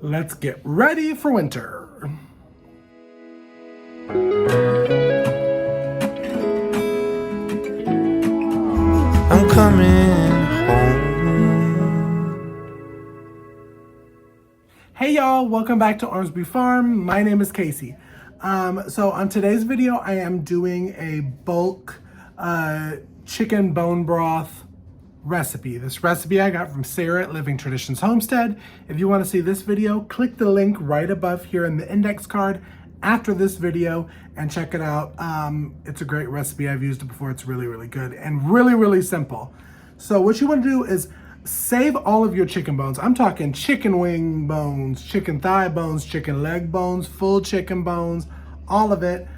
Let's get ready for winter. I'm coming home. Hey y'all, welcome back to Ormsby Farm. My name is Casey. So on today's video, I am doing a bulk chicken bone broth recipe. This recipe I got from Sarah at Living Traditions Homestead. If you want to see this video, click the link right above here in the index card after this video and check it out. It's a great recipe. I've used it before. It's really, really good and really, really simple. So what you want to do is save all of your chicken bones. I'm talking chicken wing bones, chicken thigh bones, chicken leg bones, full chicken bones, all of it.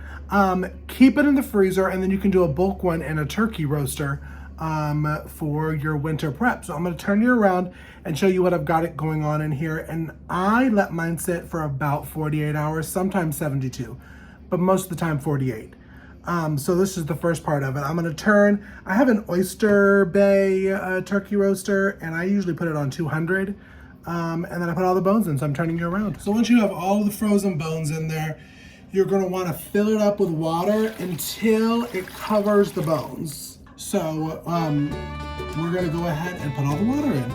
Keep it in the freezer, and then you can do a bulk one in a turkey roaster for your winter prep. So I'm going to turn you around and show you what I've got it going on in here. And I let mine sit for about 48 hours, sometimes 72, but most of the time 48. So this is the first part of it. I'm going to I have an Oyster Bay turkey roaster, and I usually put it on 200. And then I put all the bones in, so I'm turning you around. So once you have all the frozen bones in there, you're going to want to fill it up with water until it covers the bones. So we're going to go ahead and put all the water in.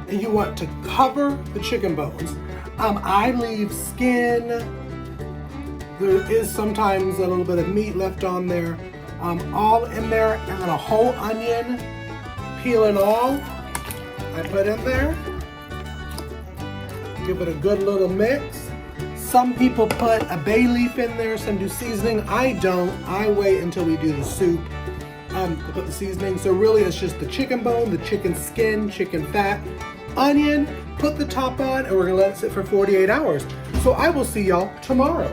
And you want to cover the chicken bones. I leave skin. There is sometimes a little bit of meat left on there. All in there, and then a whole onion, peel and all, I put in there. Give it a good little mix. Some people put a bay leaf in there, some do seasoning. I don't. I wait until we do the soup to put the seasoning. So really it's just the chicken bone, the chicken skin, chicken fat, onion, put the top on, and we're gonna let it sit for 48 hours. So I will see y'all tomorrow.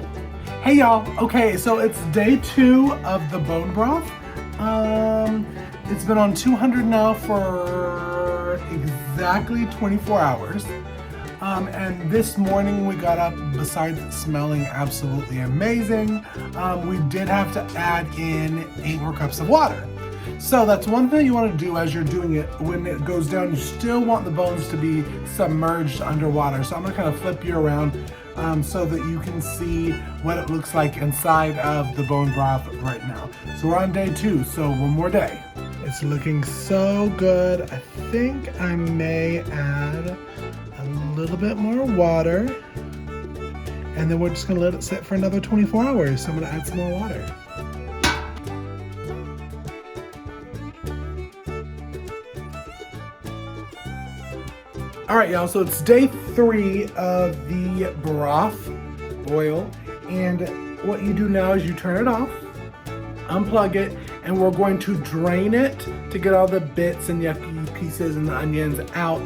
Hey y'all, okay, so it's day 2 of the bone broth. It's been on 200 now for exactly 24 hours. And this morning we got up, besides it smelling absolutely amazing, we did have to add in 8 more cups of water. So that's one thing you want to do as you're doing it. When it goes down, you still want the bones to be submerged underwater. So I'm going to kind of flip you around so that you can see what it looks like inside of the bone broth right now. So we're on day 2, so one more day. It's looking so good. I think I may add a little bit more water. And then we're just going to let it sit for another 24 hours. So I'm going to add some more water. All right, y'all, so it's day 3 of the broth boil, and what you do now is you turn it off, unplug it, and we're going to drain it to get all the bits and yucky pieces and the onions out,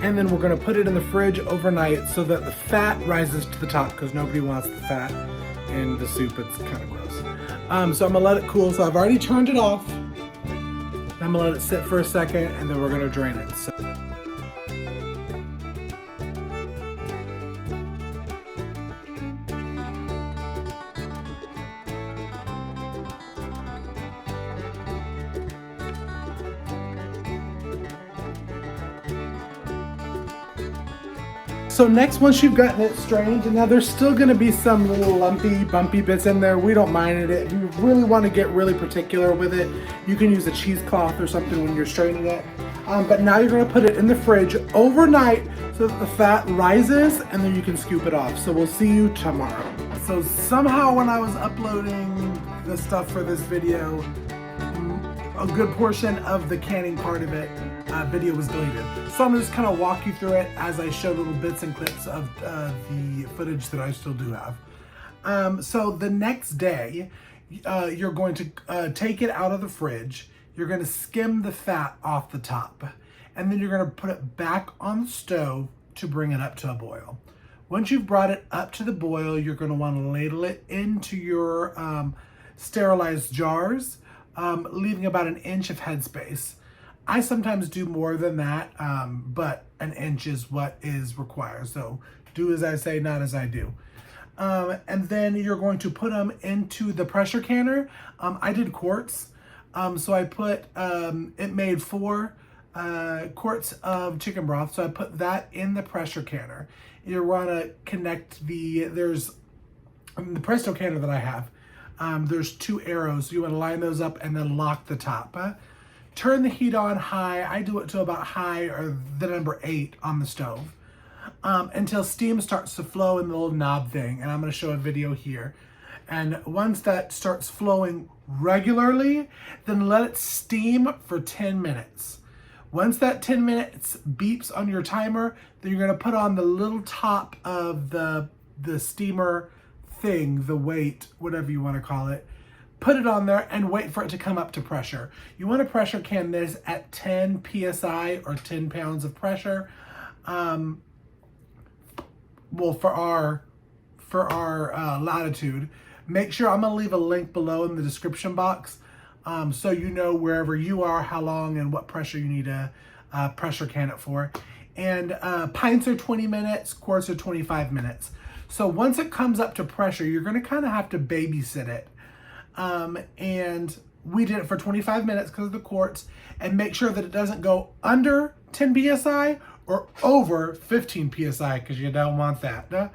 and then we're gonna put it in the fridge overnight so that the fat rises to the top, because nobody wants the fat in the soup. It's kind of gross. So I'm gonna let it cool. So I've already turned it off. I'm gonna let it sit for a second, and then we're gonna drain it. So next, once you've gotten it strained, and now there's still gonna be some little lumpy, bumpy bits in there. We don't mind it. If you really want to get really particular with it, you can use a cheesecloth or something when you're straining it. But now you're gonna put it in the fridge overnight so that the fat rises, and then you can scoop it off. So we'll see you tomorrow. So somehow when I was uploading the stuff for this video, a good portion of the canning part of it video was deleted. So I'm just kind of walk you through it as I show little bits and clips of the footage that I still do have. So the next day, you're going to take it out of the fridge. You're going to skim the fat off the top, and then you're going to put it back on the stove to bring it up to a boil. Once you've brought it up to the boil, you're going to want to ladle it into your sterilized jars, leaving about an inch of headspace. I sometimes do more than that, but an inch is what is required. So do as I say, not as I do. And then you're going to put them into the pressure canner. I did quarts. So I put, it made 4 quarts of chicken broth. So I put that in the pressure canner. You want to connect there's the Presto canner that I have. There's 2 arrows. So you want to line those up and then lock the top. Turn the heat on high. I do it to about high or the number 8 on the stove. Until steam starts to flow in the little knob thing. And I'm going to show a video here. And once that starts flowing regularly, then let it steam for 10 minutes. Once that 10 minutes beeps on your timer, then you're going to put on the little top of the steamer thing, the weight, whatever you want to call it. Put it on there and wait for it to come up to pressure. You want to pressure can this at 10 psi or 10 pounds of pressure. Well, for our latitude. Make sure, I'm going to leave a link below in the description box so you know wherever you are, how long and what pressure you need to pressure can it for. And pints are 20 minutes, quarts are 25 minutes. So once it comes up to pressure, you're going to kind of have to babysit it. And we did it for 25 minutes because of the quarts, and make sure that it doesn't go under 10 psi or over 15 psi because you don't want that.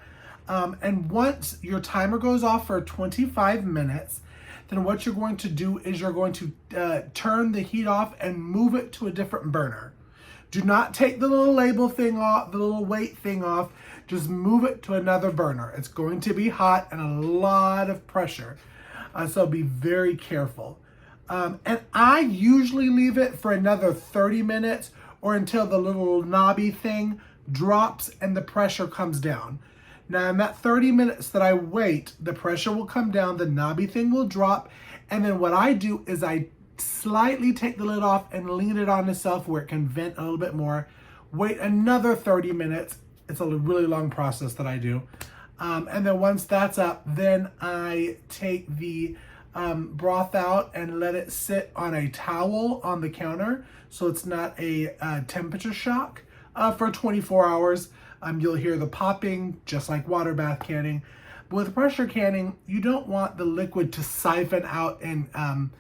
And once your timer goes off for 25 minutes, then what you're going to do is you're going to turn the heat off and move it to a different burner. Do not take the little label thing off, the little weight thing off. Just move it to another burner. It's going to be hot and a lot of pressure. So be very careful. And I usually leave it for another 30 minutes or until the little knobby thing drops and the pressure comes down. Now in that 30 minutes that I wait, the pressure will come down, the knobby thing will drop, and then what I do is I slightly take the lid off and lean it on itself where it can vent a little bit more. Wait another 30 minutes. It's a really long process that I do. And then once that's up, then I take the broth out and let it sit on a towel on the counter so it's not a temperature shock for 24 hours. You'll hear the popping, just like water bath canning. But with pressure canning, you don't want the liquid to siphon out and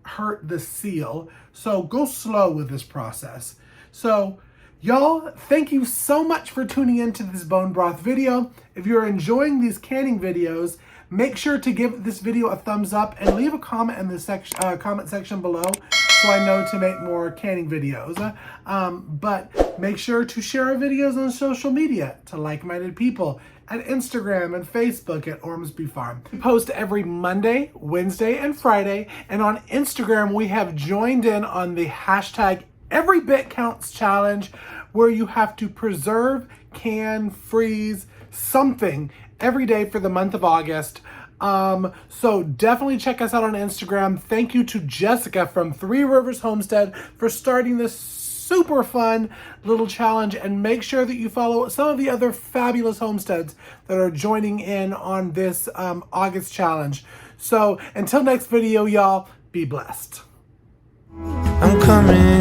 hurt the seal. So go slow with this process. So y'all, thank you so much for tuning into this bone broth video. If you're enjoying these canning videos, make sure to give this video a thumbs up and leave a comment in the comment section below so I know to make more canning videos. But make sure to share our videos on social media to like-minded people at Instagram and Facebook at Ormsby Farm. We post every Monday, Wednesday, and Friday. And on Instagram, we have joined in on the hashtag Every Bit Counts Challenge, where you have to preserve, can, freeze something every day for the month of August. So definitely check us out on Instagram. Thank you to Jessica from 3 Rivers Homestead for starting this super fun little challenge, and make sure that you follow some of the other fabulous homesteads that are joining in on this August challenge. So until next video, y'all, be blessed. I'm coming